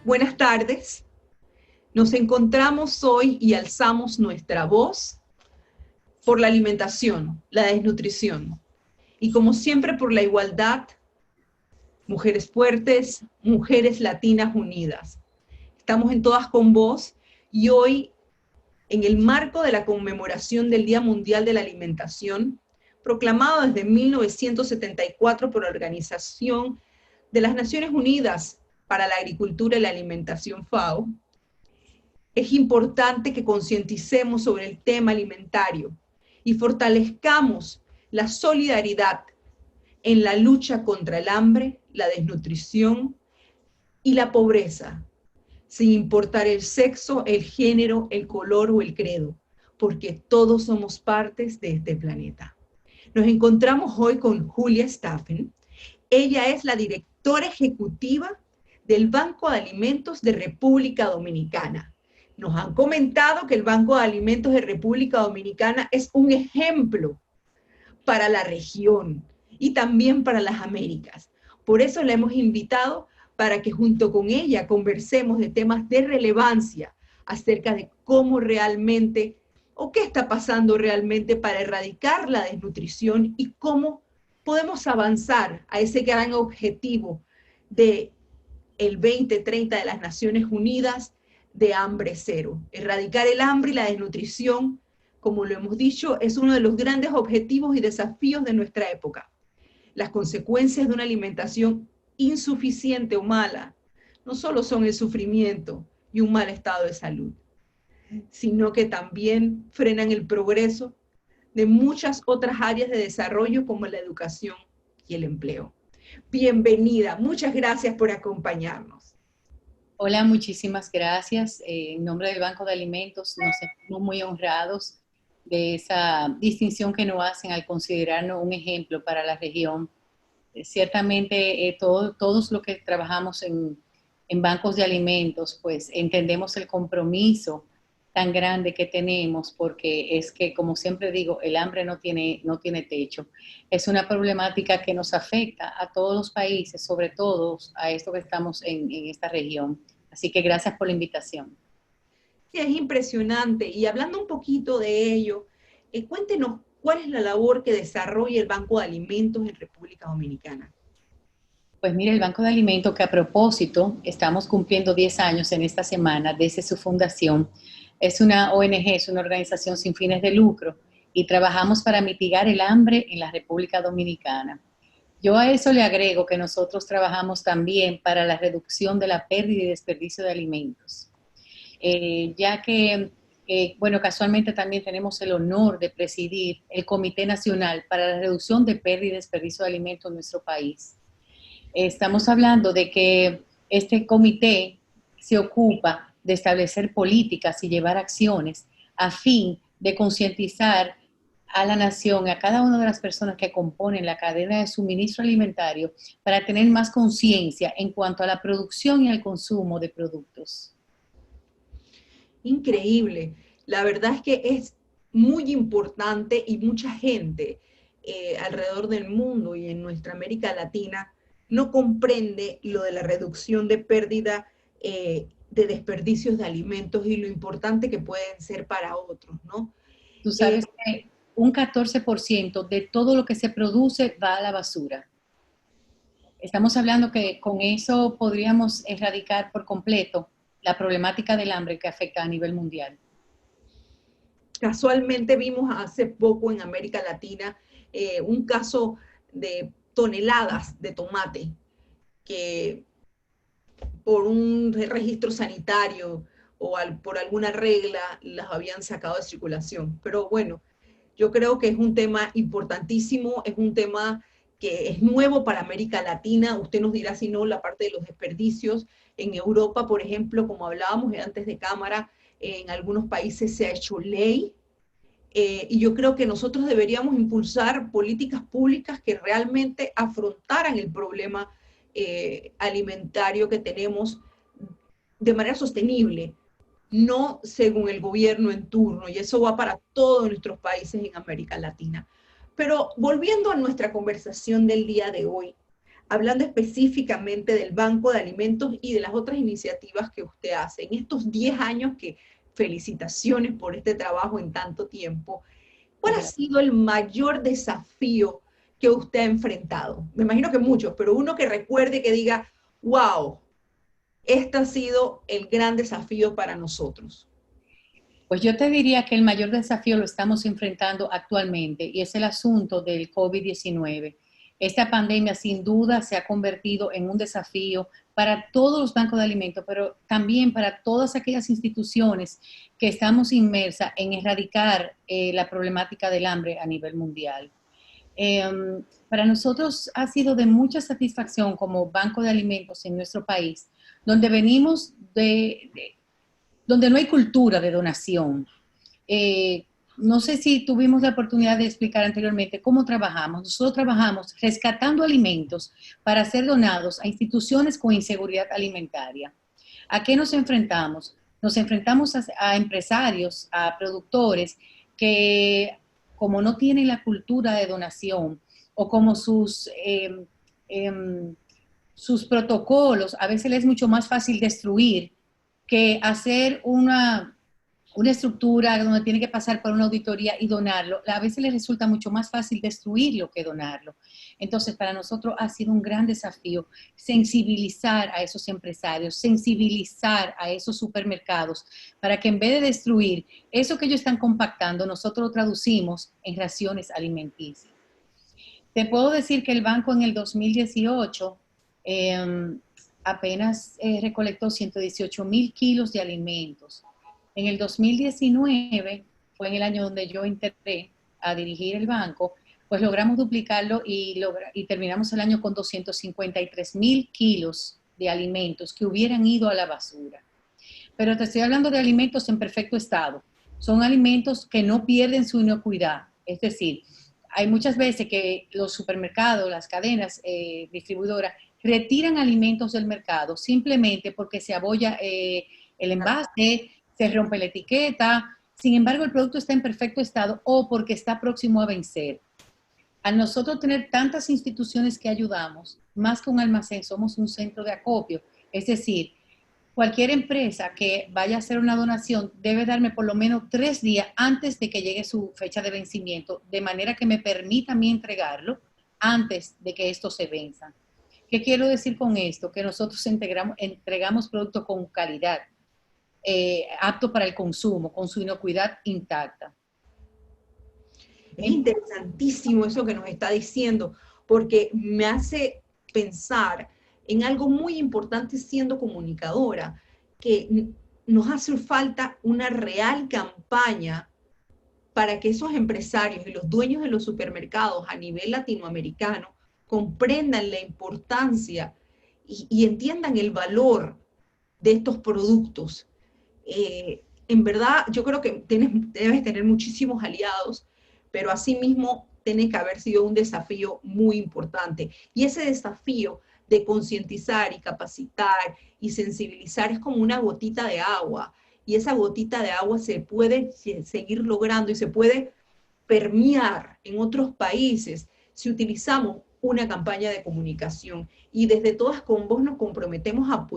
Buenas tardes. Nos encontramos hoy y alzamos nuestra voz por la alimentación, la desnutrición y como siempre por la igualdad, mujeres fuertes, mujeres latinas unidas. Estamos en Todas con Voz y hoy, en el marco de la conmemoración del Día Mundial de la Alimentación, proclamado desde 1974 por la Organización de las Naciones Unidas para la Agricultura y la Alimentación, FAO, es importante que concienticemos sobre el tema alimentario y fortalezcamos la solidaridad en la lucha contra el hambre, la desnutrición y la pobreza, sin importar el sexo, el género, el color o el credo, porque todos somos partes de este planeta. Nos encontramos hoy con Julia Staffen. Ella es la directora ejecutiva del Banco de Alimentos de República Dominicana. Nos han comentado que el Banco de Alimentos de República Dominicana es un ejemplo para la región y también para las Américas. Por eso la hemos invitado para que junto con ella conversemos de temas de relevancia acerca de cómo realmente o qué está pasando realmente para erradicar la desnutrición y cómo podemos avanzar a ese gran objetivo de el 2030 de las Naciones Unidas de hambre cero. Erradicar el hambre y la desnutrición, como lo hemos dicho, es uno de los grandes objetivos y desafíos de nuestra época. Las consecuencias de una alimentación insuficiente o mala no solo son el sufrimiento y un mal estado de salud, sino que también frenan el progreso de muchas otras áreas de desarrollo como la educación y el empleo. Bienvenida, muchas gracias por acompañarnos. Hola, muchísimas gracias. En nombre del Banco de Alimentos nos sentimos muy honrados de esa distinción que nos hacen al considerarnos un ejemplo para la región. Ciertamente todos los que trabajamos en bancos de alimentos, pues entendemos el compromiso tan grande que tenemos, porque es que, como siempre digo, el hambre no tiene techo. Es una problemática que nos afecta a todos los países, sobre todo a esto que estamos en esta región. Así que gracias por la invitación. Sí, es impresionante. Y hablando un poquito de ello, cuéntenos cuál es la labor que desarrolla el Banco de Alimentos en República Dominicana. Pues mire, el Banco de Alimentos, que a propósito estamos cumpliendo 10 años en esta semana desde su fundación, es una ONG, es una organización sin fines de lucro y trabajamos para mitigar el hambre en la República Dominicana. Yo a eso le agrego que nosotros trabajamos también para la reducción de la pérdida y desperdicio de alimentos. Ya que, bueno, casualmente también tenemos el honor de presidir el Comité Nacional para la Reducción de Pérdida y Desperdicio de Alimentos en nuestro país. Estamos hablando de que este comité se ocupa de establecer políticas y llevar acciones a fin de concientizar a la nación, a cada una de las personas que componen la cadena de suministro alimentario para tener más conciencia en cuanto a la producción y al consumo de productos. Increíble. La verdad es que es muy importante y mucha gente alrededor del mundo y en nuestra América Latina no comprende lo de la reducción de pérdida de desperdicios de alimentos y lo importante que pueden ser para otros, ¿no? Tú sabes que un 14% de todo lo que se produce va a la basura. Estamos hablando que con eso podríamos erradicar por completo la problemática del hambre que afecta a nivel mundial. Casualmente vimos hace poco en América Latina un caso de toneladas de tomate que por un registro sanitario o por alguna regla las habían sacado de circulación. Pero bueno, yo creo que es un tema importantísimo, es un tema que es nuevo para América Latina. Usted nos dirá si no, la parte de los desperdicios. En Europa, por ejemplo, como hablábamos antes de cámara, en algunos países se ha hecho ley. Y yo creo que nosotros deberíamos impulsar políticas públicas que realmente afrontaran el problema alimentario que tenemos de manera sostenible, no según el gobierno en turno, y eso va para todos nuestros países en América Latina. Pero volviendo a nuestra conversación del día de hoy, hablando específicamente del Banco de Alimentos y de las otras iniciativas que usted hace. En estos 10 años que felicitaciones por este trabajo en tanto tiempo, ¿cuál ha sido el mayor desafío que usted ha enfrentado? Me imagino que muchos, pero uno que recuerde que diga, wow, este ha sido el gran desafío para nosotros. Pues yo te diría que el mayor desafío lo estamos enfrentando actualmente y es el asunto del COVID-19. Esta pandemia sin duda se ha convertido en un desafío para todos los bancos de alimentos, pero también para todas aquellas instituciones que estamos inmersas en erradicar la problemática del hambre a nivel mundial. Eh, para nosotros ha sido de mucha satisfacción como Banco de Alimentos en nuestro país, donde venimos donde no hay cultura de donación. No sé si tuvimos la oportunidad de explicar anteriormente cómo trabajamos. Nosotros trabajamos rescatando alimentos para ser donados a instituciones con inseguridad alimentaria. ¿A qué nos enfrentamos? Nos enfrentamos a empresarios, a productores que, como no tienen la cultura de donación o como sus protocolos, a veces les es mucho más fácil destruir que hacer una estructura donde tiene que pasar por una auditoría y donarlo. A veces les resulta mucho más fácil destruirlo que donarlo. Entonces, para nosotros ha sido un gran desafío sensibilizar a esos empresarios, sensibilizar a esos supermercados, para que en vez de destruir eso que ellos están compactando, nosotros lo traducimos en raciones alimenticias. Te puedo decir que el banco en el 2018 apenas recolectó 118,000 kilos de alimentos. En el 2019, fue en el año donde yo entré a dirigir el banco, pues logramos duplicarlo y terminamos el año con 253,000 kilos de alimentos que hubieran ido a la basura. Pero te estoy hablando de alimentos en perfecto estado. Son alimentos que no pierden su inocuidad. Es decir, hay muchas veces que los supermercados, las cadenas distribuidoras, retiran alimentos del mercado simplemente porque se abolla el envase, se rompe la etiqueta, sin embargo el producto está en perfecto estado o porque está próximo a vencer. Al nosotros tener tantas instituciones que ayudamos, más que un almacén, somos un centro de acopio, es decir, cualquier empresa que vaya a hacer una donación debe darme por lo menos 3 días antes de que llegue su fecha de vencimiento, de manera que me permita a mí entregarlo antes de que esto se venza. ¿Qué quiero decir con esto? Que nosotros entregamos productos con calidad, apto para el consumo, con su inocuidad intacta. Es interesantísimo eso que nos está diciendo, porque me hace pensar en algo muy importante siendo comunicadora, que nos hace falta una real campaña para que esos empresarios y los dueños de los supermercados a nivel latinoamericano comprendan la importancia y entiendan el valor de estos productos. En verdad, yo creo que debes tener muchísimos aliados, pero asimismo tiene que haber sido un desafío muy importante. Y ese desafío de concientizar y capacitar y sensibilizar es como una gotita de agua. Y esa gotita de agua se puede seguir logrando y se puede permear en otros países si utilizamos una campaña de comunicación. Y desde Todas con Vos nos comprometemos a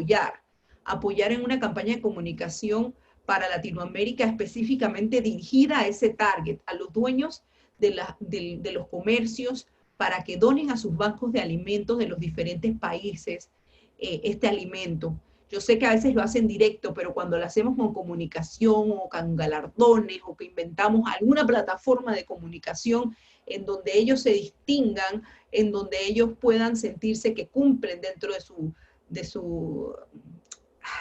apoyar en una campaña de comunicación para Latinoamérica específicamente dirigida a ese target, a los dueños de los comercios, para que donen a sus bancos de alimentos de los diferentes países este alimento. Yo sé que a veces lo hacen directo, pero cuando lo hacemos con comunicación o con galardones o que inventamos alguna plataforma de comunicación en donde ellos se distingan, en donde ellos puedan sentirse que cumplen dentro de su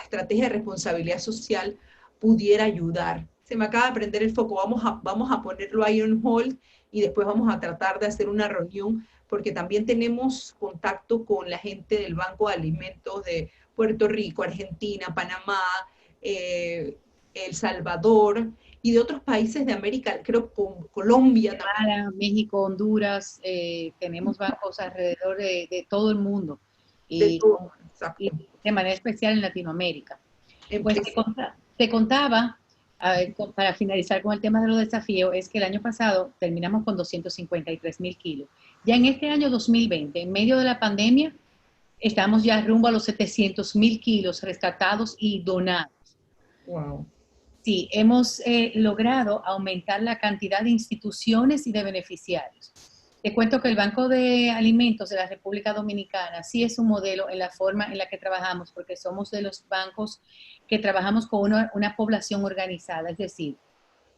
estrategia de responsabilidad social, pudiera ayudar. Se me acaba de prender el foco, vamos a ponerlo ahí en hold y después vamos a tratar de hacer una reunión porque también tenemos contacto con la gente del Banco de Alimentos de Puerto Rico, Argentina, Panamá, El Salvador y de otros países de América, creo Colombia también. México, Honduras, tenemos bancos alrededor de todo el mundo De todo, y exacto. de manera especial en Latinoamérica. Pues te contaba, para finalizar con el tema de los desafíos, es que el año pasado terminamos con 253,000 kilos. Ya en este año 2020, en medio de la pandemia, Estamos ya rumbo a los 700,000 kilos rescatados y donados. Wow. Sí, hemos logrado aumentar la cantidad de instituciones y de beneficiarios. Te cuento que el Banco de Alimentos de la República Dominicana sí es un modelo en la forma en la que trabajamos, porque somos de los bancos que trabajamos con una población organizada, es decir,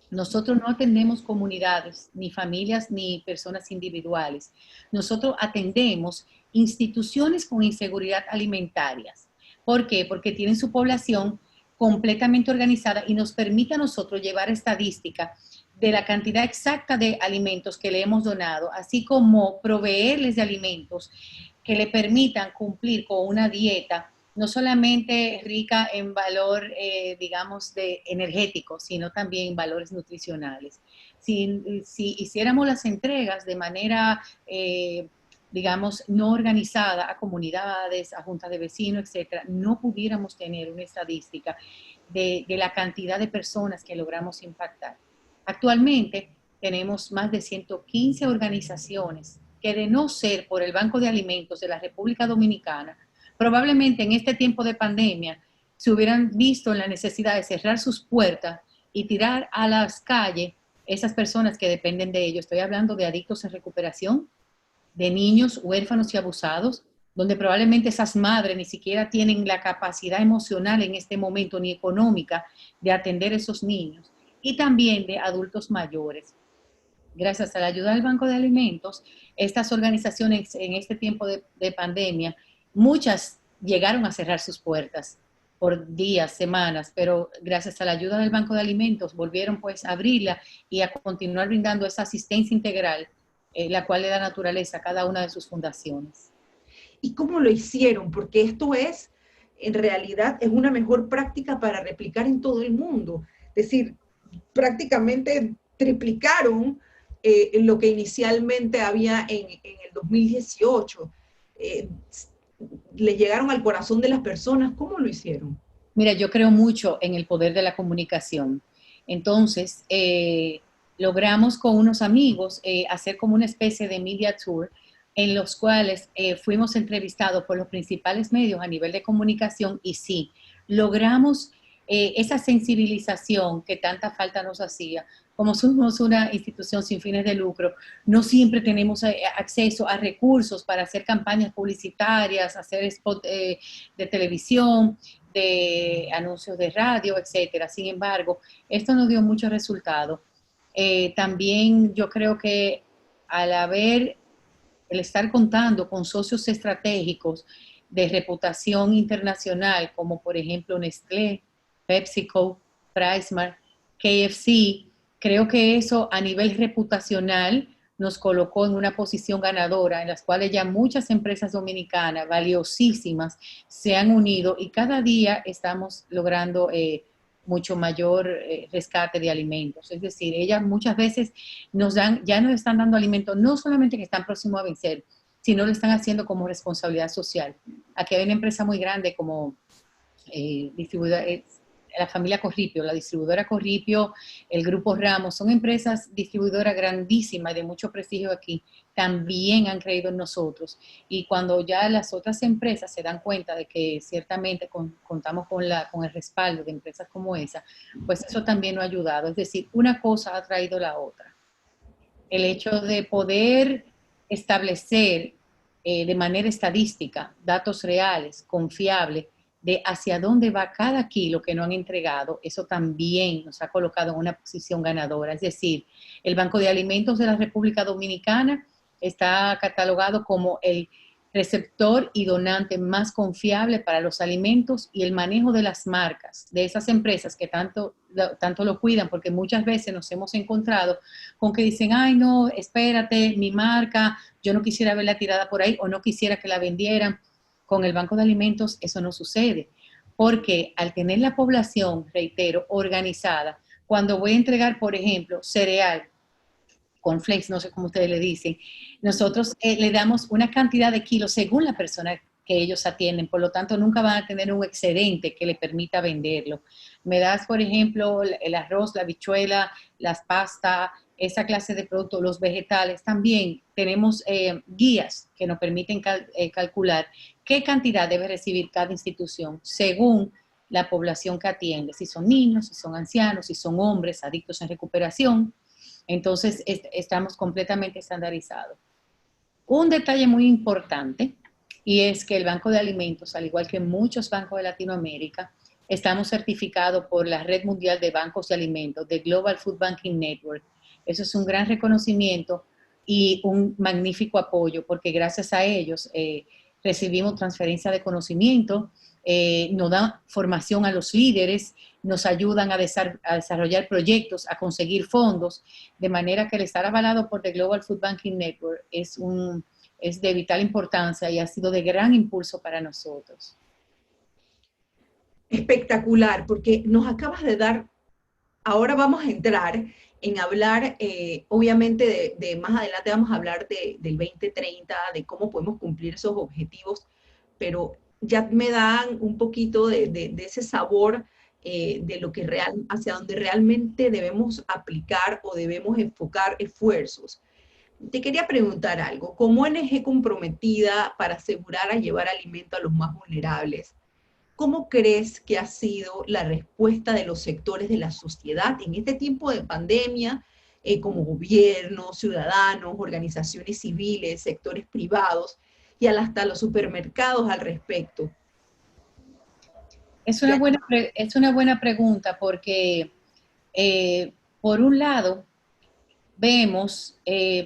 nosotros no atendemos comunidades, ni familias, ni personas individuales. Nosotros atendemos instituciones con inseguridad alimentarias. ¿Por qué? Porque tienen su población completamente organizada y nos permite a nosotros llevar estadística de la cantidad exacta de alimentos que le hemos donado, así como proveerles de alimentos que le permitan cumplir con una dieta no solamente rica en valor, digamos, de energético, sino también en valores nutricionales. Si hiciéramos las entregas de manera, digamos, no organizada a comunidades, a juntas de vecinos, etcétera, no pudiéramos tener una estadística de la cantidad de personas que logramos impactar. Actualmente tenemos más de 115 organizaciones que, de no ser por el Banco de Alimentos de la República Dominicana, probablemente en este tiempo de pandemia se hubieran visto en la necesidad de cerrar sus puertas y tirar a las calles esas personas que dependen de ellos. Estoy hablando de adictos en recuperación, de niños huérfanos y abusados, donde probablemente esas madres ni siquiera tienen la capacidad emocional en este momento ni económica de atender a esos niños, y también de adultos mayores. Gracias a la ayuda del Banco de Alimentos, estas organizaciones en este tiempo de pandemia, muchas llegaron a cerrar sus puertas por días, semanas, pero gracias a la ayuda del Banco de Alimentos volvieron pues a abrirla y a continuar brindando esa asistencia integral, la cual le da naturaleza a cada una de sus fundaciones. ¿Y cómo lo hicieron? Porque esto es, en realidad, es una mejor práctica para replicar en todo el mundo. Es decir, prácticamente triplicaron lo que inicialmente había en el 2018. Eh, le llegaron al corazón de las personas. ¿Cómo lo hicieron? Mira, yo creo mucho en el poder de la comunicación. Entonces, logramos con unos amigos hacer como una especie de media tour en los cuales fuimos entrevistados por los principales medios a nivel de comunicación y sí, logramos esa sensibilización que tanta falta nos hacía. Como somos una institución sin fines de lucro, no siempre tenemos acceso a recursos para hacer campañas publicitarias, hacer spot de televisión, de anuncios de radio, etcétera. Sin embargo, esto nos dio mucho resultado. También yo creo que al haber, el estar contando con socios estratégicos de reputación internacional, como por ejemplo Nestlé, PepsiCo, PriceMart, KFC, creo que eso a nivel reputacional nos colocó en una posición ganadora, en las cuales ya muchas empresas dominicanas valiosísimas se han unido y cada día estamos logrando mucho mayor rescate de alimentos. Es decir, ellas muchas veces ya nos están dando alimentos, no solamente que están próximos a vencer, sino lo están haciendo como responsabilidad social. Aquí hay una empresa muy grande como distribuidora, la familia Corripio, la distribuidora Corripio, el Grupo Ramos, son empresas distribuidoras grandísimas de mucho prestigio aquí, también han creído en nosotros. Y cuando ya las otras empresas se dan cuenta de que ciertamente contamos con el respaldo de empresas como esa, pues eso también nos ha ayudado. Es decir, una cosa ha traído la otra. El hecho de poder establecer de manera estadística datos reales, confiables, de hacia dónde va cada kilo que no han entregado, eso también nos ha colocado en una posición ganadora. Es decir, el Banco de Alimentos de la República Dominicana está catalogado como el receptor y donante más confiable para los alimentos y el manejo de las marcas de esas empresas que tanto lo cuidan, porque muchas veces nos hemos encontrado con que dicen, ay no, espérate, mi marca, yo no quisiera verla tirada por ahí o no quisiera que la vendieran. Con el Banco de Alimentos eso no sucede, porque al tener la población, reitero, organizada, cuando voy a entregar, por ejemplo, cereal, cornflakes, no sé cómo ustedes le dicen, nosotros le damos una cantidad de kilos según la persona que ellos atienden, por lo tanto nunca van a tener un excedente que le permita venderlo. Me das, por ejemplo, el arroz, la habichuela, las pastas, esa clase de productos, los vegetales, también tenemos guías que nos permiten calcular qué cantidad debe recibir cada institución según la población que atiende, si son niños, si son ancianos, si son hombres, adictos en recuperación. Entonces, estamos completamente estandarizados. Un detalle muy importante, y es que el Banco de Alimentos, al igual que muchos bancos de Latinoamérica, estamos certificados por la Red Mundial de Bancos de Alimentos, de Global Food Banking Network. Eso es un gran reconocimiento y un magnífico apoyo, porque gracias a ellos recibimos transferencia de conocimiento, nos dan formación a los líderes, nos ayudan a desarrollar proyectos, a conseguir fondos, de manera que el estar avalado por The Global Food Banking Network es de vital importancia y ha sido de gran impulso para nosotros. Espectacular, porque nos acabas de dar, ahora vamos a entrar en hablar, obviamente más adelante vamos a hablar del 2030, de cómo podemos cumplir esos objetivos, pero ya me dan un poquito de ese sabor de lo que hacia donde realmente debemos aplicar o debemos enfocar esfuerzos. Te quería preguntar algo, como ONG comprometida para asegurar a llevar alimento a los más vulnerables, ¿cómo crees que ha sido la respuesta de los sectores de la sociedad en este tiempo de pandemia, como gobiernos, ciudadanos, organizaciones civiles, sectores privados y hasta los supermercados al respecto? Es una buena pregunta porque, por un lado, vemos,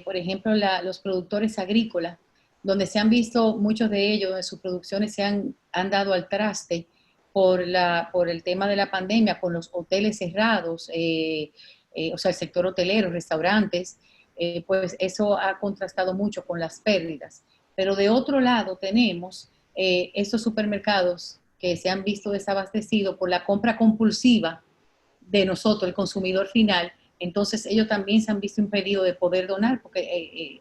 por ejemplo, los productores agrícolas, donde se han visto muchos de ellos, de sus producciones han dado al traste por el tema de la pandemia, con los hoteles cerrados, o sea, el sector hotelero, restaurantes, pues eso ha contrastado mucho con las pérdidas. Pero de otro lado tenemos estos supermercados que se han visto desabastecidos por la compra compulsiva de nosotros, el consumidor final. Entonces ellos también se han visto impedidos de poder donar porque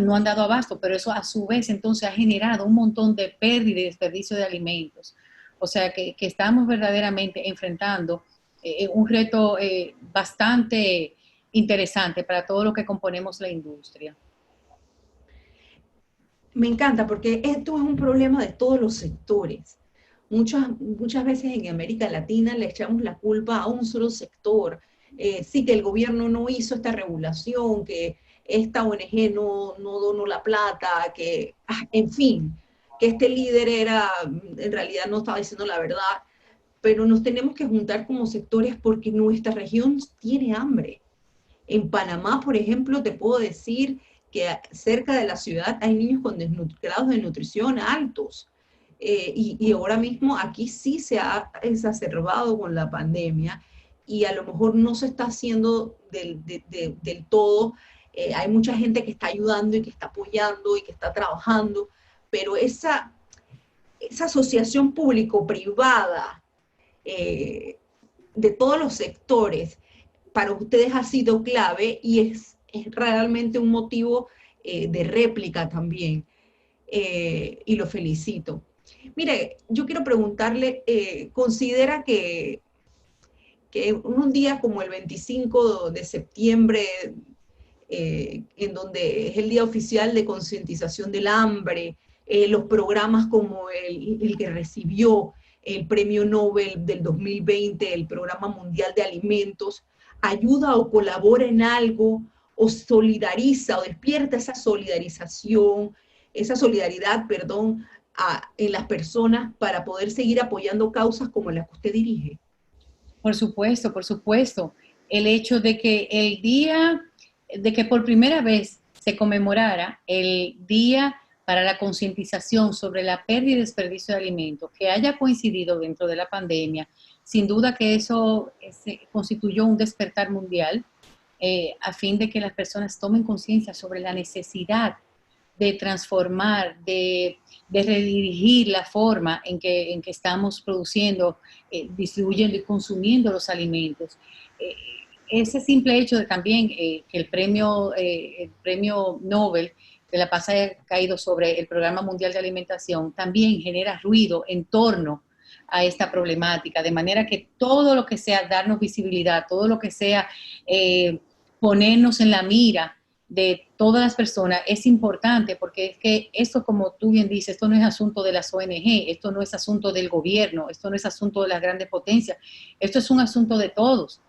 no han dado abasto, pero eso a su vez entonces ha generado un montón de pérdida y desperdicio de alimentos. O sea que estamos verdaderamente enfrentando un reto bastante interesante para todo lo que componemos la industria. Me encanta porque esto es un problema de todos los sectores. Muchas veces en América Latina le echamos la culpa a un solo sector. Sí, que el gobierno no hizo esta regulación, que esta ONG no donó la plata, que, en fin, que este líder en realidad no estaba diciendo la verdad, pero nos tenemos que juntar como sectores porque nuestra región tiene hambre. En Panamá, por ejemplo, te puedo decir que cerca de la ciudad hay niños con grados de nutrición altos. Y ahora mismo aquí sí se ha exacerbado con la pandemia y a lo mejor no se está haciendo del todo. Hay mucha gente que está ayudando y que está apoyando y que está trabajando, pero esa asociación público-privada de todos los sectores para ustedes ha sido clave y es realmente un motivo de réplica también. Y lo felicito. Mire, yo quiero preguntarle, ¿considera que un día como el 25 de septiembre, en donde es el día oficial de concientización del hambre, los programas como el que recibió el Premio Nobel del 2020, el Programa Mundial de Alimentos, ayuda o colabora en algo o solidariza o despierta esa solidaridad, perdón, en las personas para poder seguir apoyando causas como las que usted dirige? Por supuesto, por supuesto. El hecho de que de que por primera vez se conmemorara el día para la concientización sobre la pérdida y desperdicio de alimentos, que haya coincidido dentro de la pandemia, sin duda que eso constituyó un despertar mundial a fin de que las personas tomen conciencia sobre la necesidad de transformar, de redirigir la forma en que estamos produciendo, distribuyendo y consumiendo los alimentos. Ese simple hecho de también que el premio Nobel de la Paz haya caído sobre el Programa Mundial de Alimentación también genera ruido en torno a esta problemática, de manera que todo lo que sea darnos visibilidad, todo lo que sea ponernos en la mira de todas las personas es importante, porque es que esto, como tú bien dices, esto no es asunto de las ONG, esto no es asunto del gobierno, esto no es asunto de las grandes potencias, esto es un asunto de todos.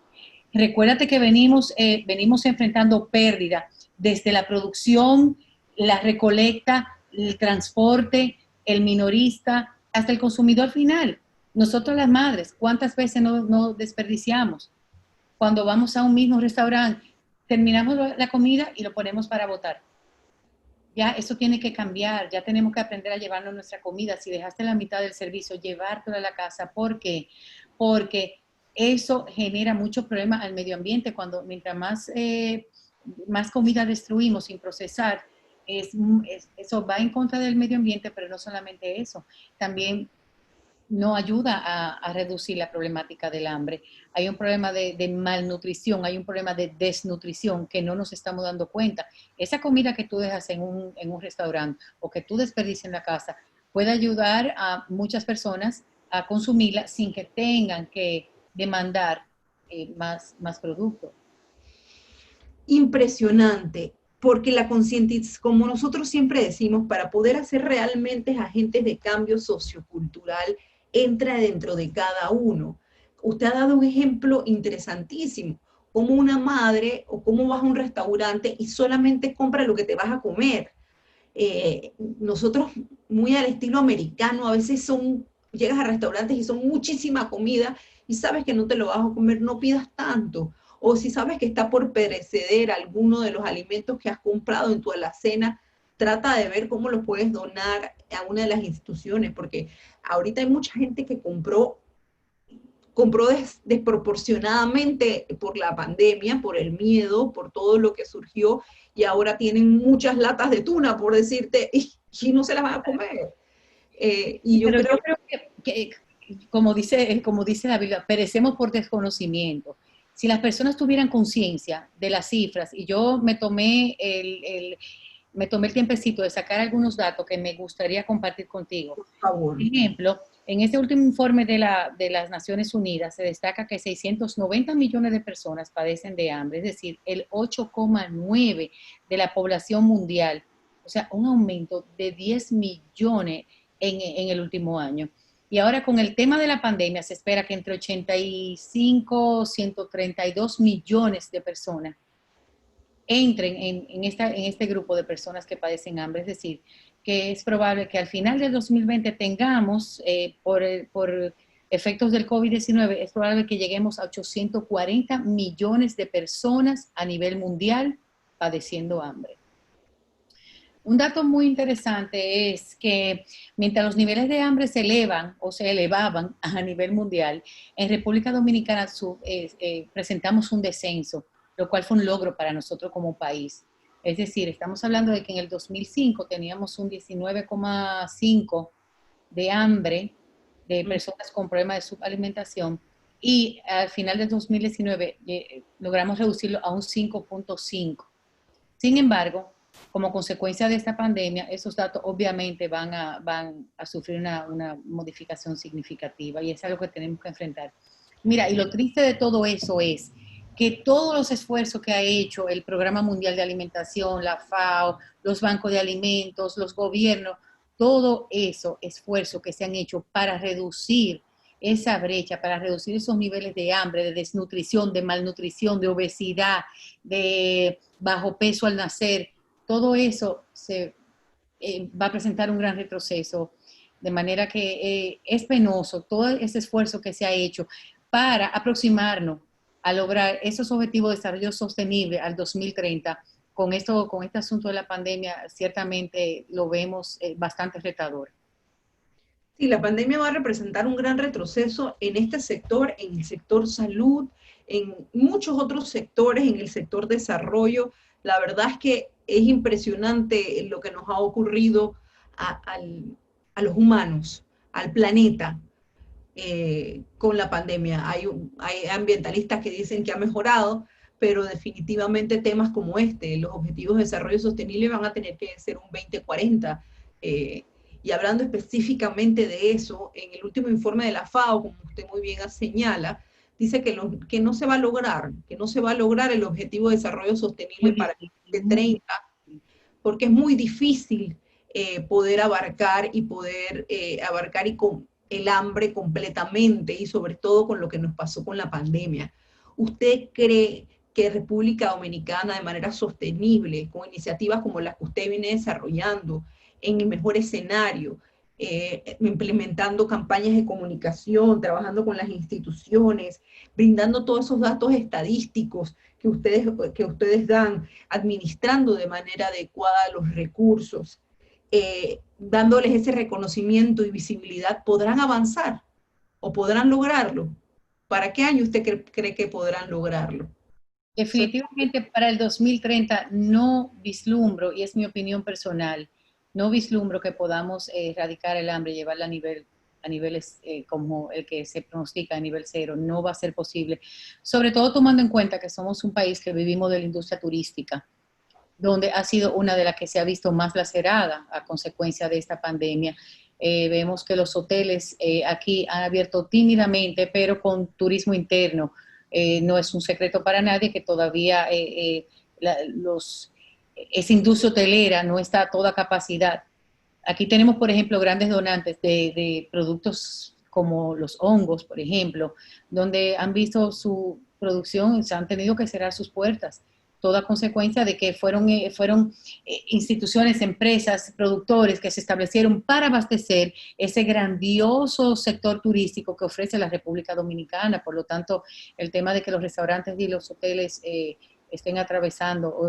Recuérdate que venimos enfrentando pérdidas desde la producción, la recolecta, el transporte, el minorista, hasta el consumidor final. Nosotros las madres, ¿cuántas veces no desperdiciamos? Cuando vamos a un mismo restaurante, terminamos la comida y lo ponemos para botar. Ya eso tiene que cambiar, ya tenemos que aprender a llevarnos nuestra comida. Si dejaste la mitad del servicio, llevártelo a la casa. ¿Por qué? Porque eso genera muchos problemas al medio ambiente. Mientras más comida destruimos sin procesar, eso va en contra del medio ambiente, pero no solamente eso. También no ayuda a reducir la problemática del hambre. Hay un problema de malnutrición, hay un problema de desnutrición que no nos estamos dando cuenta. Esa comida que tú dejas en un restaurante o que tú desperdicias en la casa puede ayudar a muchas personas a consumirla sin que tengan que demandar más producto. Impresionante, porque la concientización, como nosotros siempre decimos, para poder hacer realmente agentes de cambio sociocultural, entra dentro de cada uno. Usted ha dado un ejemplo interesantísimo, como una madre o cómo vas a un restaurante y solamente compra lo que te vas a comer. Nosotros, muy al estilo americano, a veces llegas a restaurantes y son muchísima comida y sabes que no te lo vas a comer, no pidas tanto. O si sabes que está por pereceder alguno de los alimentos que has comprado en tu alacena, trata de ver cómo lo puedes donar a una de las instituciones, porque ahorita hay mucha gente que compró desproporcionadamente por la pandemia, por el miedo, por todo lo que surgió, y ahora tienen muchas latas de tuna, por decirte, y no se las van a comer. Pero yo creo que como dice la Biblia, perecemos por desconocimiento. Si las personas tuvieran conciencia de las cifras, y yo me tomé el tiempecito de sacar algunos datos que me gustaría compartir contigo. Por favor. Por ejemplo, en este último informe de las Naciones Unidas se destaca que 690 millones de personas padecen de hambre, es decir, el 8,9% de la población mundial. O sea, un aumento de 10 millones en el último año. Y ahora con el tema de la pandemia se espera que entre 85 y 132 millones de personas entren en este grupo de personas que padecen hambre. Es decir, que es probable que al final del 2020 tengamos, por efectos del COVID-19, es probable que lleguemos a 840 millones de personas a nivel mundial padeciendo hambre. Un dato muy interesante es que mientras los niveles de hambre se elevan o se elevaban a nivel mundial, en República Dominicana presentamos un descenso, lo cual fue un logro para nosotros como país. Es decir, estamos hablando de que en el 2005 teníamos un 19,5% de hambre de personas con problemas de subalimentación y al final del 2019 logramos reducirlo a un 5,5%. Sin embargo, como consecuencia de esta pandemia, esos datos obviamente van a sufrir una modificación significativa y es algo que tenemos que enfrentar. Mira, y lo triste de todo eso es que todos los esfuerzos que ha hecho el Programa Mundial de Alimentación, la FAO, los bancos de alimentos, los gobiernos, todo eso esfuerzo que se han hecho para reducir esa brecha, para reducir esos niveles de hambre, de desnutrición, de malnutrición, de obesidad, de bajo peso al nacer, todo eso va a presentar un gran retroceso, de manera que es penoso todo ese esfuerzo que se ha hecho para aproximarnos a lograr esos objetivos de desarrollo sostenible al 2030. Con este asunto de la pandemia, ciertamente lo vemos bastante retador. Sí, la pandemia va a representar un gran retroceso en este sector, en el sector salud, en muchos otros sectores, en el sector desarrollo. La verdad es que es impresionante lo que nos ha ocurrido a los humanos, al planeta, con la pandemia. Hay ambientalistas que dicen que ha mejorado, pero definitivamente temas como los objetivos de desarrollo sostenible van a tener que ser un 2040. Y hablando específicamente de eso, en el último informe de la FAO, como usted muy bien señala, dice que no se va a lograr, que no se va a lograr el objetivo de desarrollo sostenible Muy para el difícil, muy 2030, difícil. porque es muy difícil poder abarcar y con el hambre completamente, y sobre todo con lo que nos pasó con la pandemia. ¿Usted cree que República Dominicana, de manera sostenible, con iniciativas como las que usted viene desarrollando, en el mejor escenario, implementando campañas de comunicación, trabajando con las instituciones, brindando todos esos datos estadísticos que ustedes dan, administrando de manera adecuada los recursos, dándoles ese reconocimiento y visibilidad, podrán avanzar o podrán lograrlo? ¿Para qué año usted cree que podrán lograrlo? Definitivamente para el 2030 no vislumbro, y es mi opinión personal, no vislumbro que podamos erradicar el hambre, llevarla a niveles como el que se pronostica a nivel cero. No va a ser posible, sobre todo tomando en cuenta que somos un país que vivimos de la industria turística, donde ha sido una de las que se ha visto más lacerada a consecuencia de esta pandemia. Vemos que los hoteles aquí han abierto tímidamente, pero con turismo interno. No es un secreto para nadie que todavía esa industria hotelera no está a toda capacidad. Aquí tenemos, por ejemplo, grandes donantes de productos como los hongos, por ejemplo, donde han visto su producción, se han tenido que cerrar sus puertas, toda consecuencia de que fueron instituciones, empresas, productores que se establecieron para abastecer ese grandioso sector turístico que ofrece la República Dominicana. Por lo tanto, el tema de que los restaurantes y los hoteles estén atravesando o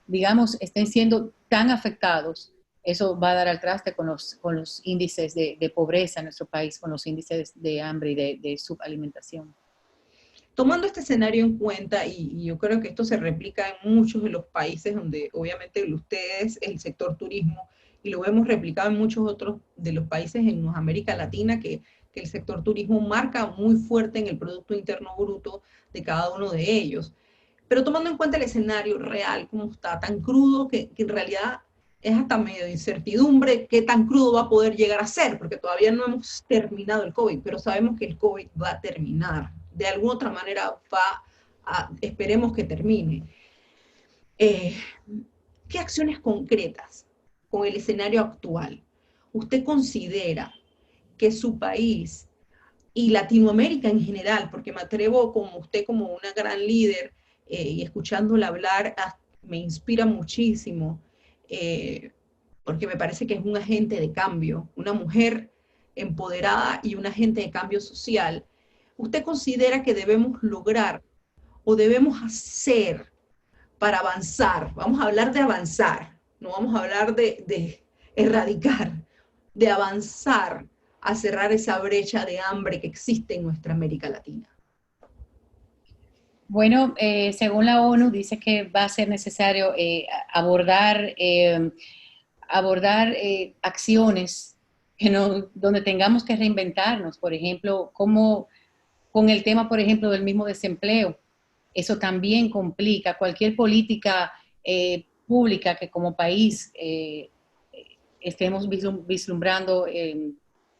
digamos, estén siendo tan afectados, eso va a dar al traste con los índices de pobreza en nuestro país, con los índices de hambre y de subalimentación. Tomando este escenario en cuenta, y yo creo que esto se replica en muchos de los países donde obviamente ustedes, el sector turismo, y lo hemos replicado en muchos otros de los países en América Latina, que el sector turismo marca muy fuerte en el Producto Interno Bruto de cada uno de ellos. Pero tomando en cuenta el escenario real, como está, tan crudo, que en realidad es hasta medio de incertidumbre qué tan crudo va a poder llegar a ser, porque todavía no hemos terminado el COVID, pero sabemos que el COVID va a terminar. De alguna otra manera esperemos que termine. Eh, ¿Qué acciones concretas con el escenario actual usted considera que su país y Latinoamérica en general, porque me atrevo como usted como una gran líder y escuchándola hablar me inspira muchísimo, porque me parece que es un agente de cambio, una mujer empoderada y un agente de cambio social? ¿Usted considera que debemos lograr o debemos hacer para avanzar? Vamos a hablar de avanzar, no vamos a hablar de erradicar, de avanzar a cerrar esa brecha de hambre que existe en nuestra América Latina. Bueno, según la ONU dice que va a ser necesario abordar acciones donde tengamos que reinventarnos, por ejemplo, como con el tema, por ejemplo, del mismo desempleo. Eso también complica cualquier política pública que como país estemos vislumbrando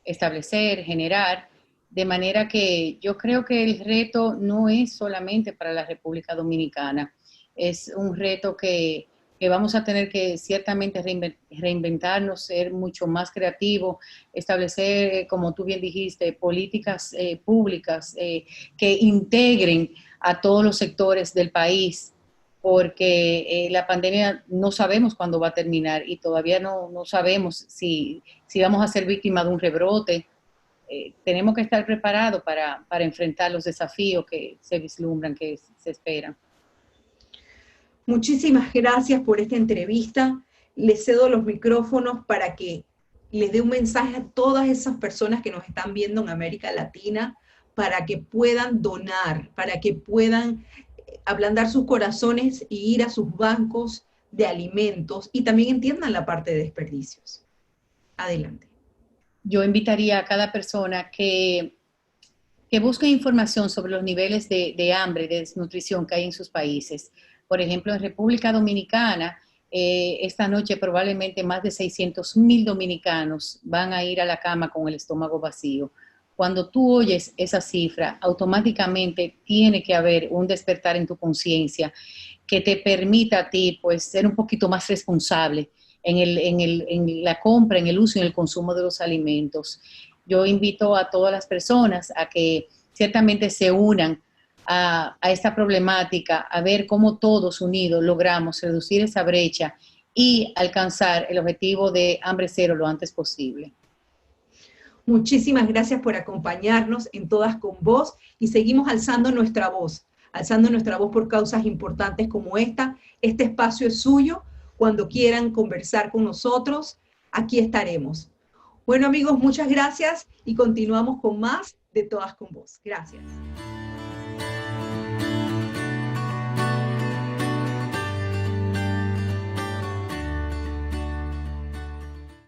establecer, generar, de manera que yo creo que el reto no es solamente para la República Dominicana, es un reto que vamos a tener que ciertamente reinventarnos, ser mucho más creativos, establecer, como tú bien dijiste, políticas públicas que integren a todos los sectores del país, porque la pandemia no sabemos cuándo va a terminar y todavía no sabemos si vamos a ser víctimas de un rebrote. Tenemos que estar preparados para enfrentar los desafíos que se vislumbran, que se esperan. Muchísimas gracias por esta entrevista. Les cedo los micrófonos para que les dé un mensaje a todas esas personas que nos están viendo en América Latina, para que puedan donar, para que puedan ablandar sus corazones y ir a sus bancos de alimentos y también entiendan la parte de desperdicios. Adelante. Yo invitaría a cada persona que busque información sobre los niveles de hambre, de desnutrición que hay en sus países. Por ejemplo, en República Dominicana, esta noche probablemente más de 600,000 dominicanos van a ir a la cama con el estómago vacío, Cuando tú oyes esa cifra, automáticamente tiene que haber un despertar en tu conciencia que te permita a ti, pues, ser un poquito más responsable en la compra, en el uso y en el consumo de los alimentos. Yo invito a todas las personas a que ciertamente se unan a esta problemática, a ver cómo todos unidos logramos reducir esa brecha y alcanzar el objetivo de hambre cero lo antes posible. Muchísimas gracias por acompañarnos en Todas con Voz y seguimos alzando nuestra voz por causas importantes como esta. Este espacio es suyo. Cuando quieran conversar con nosotros, aquí estaremos. Bueno, amigos, muchas gracias y continuamos con más de Todas con Voz. Gracias.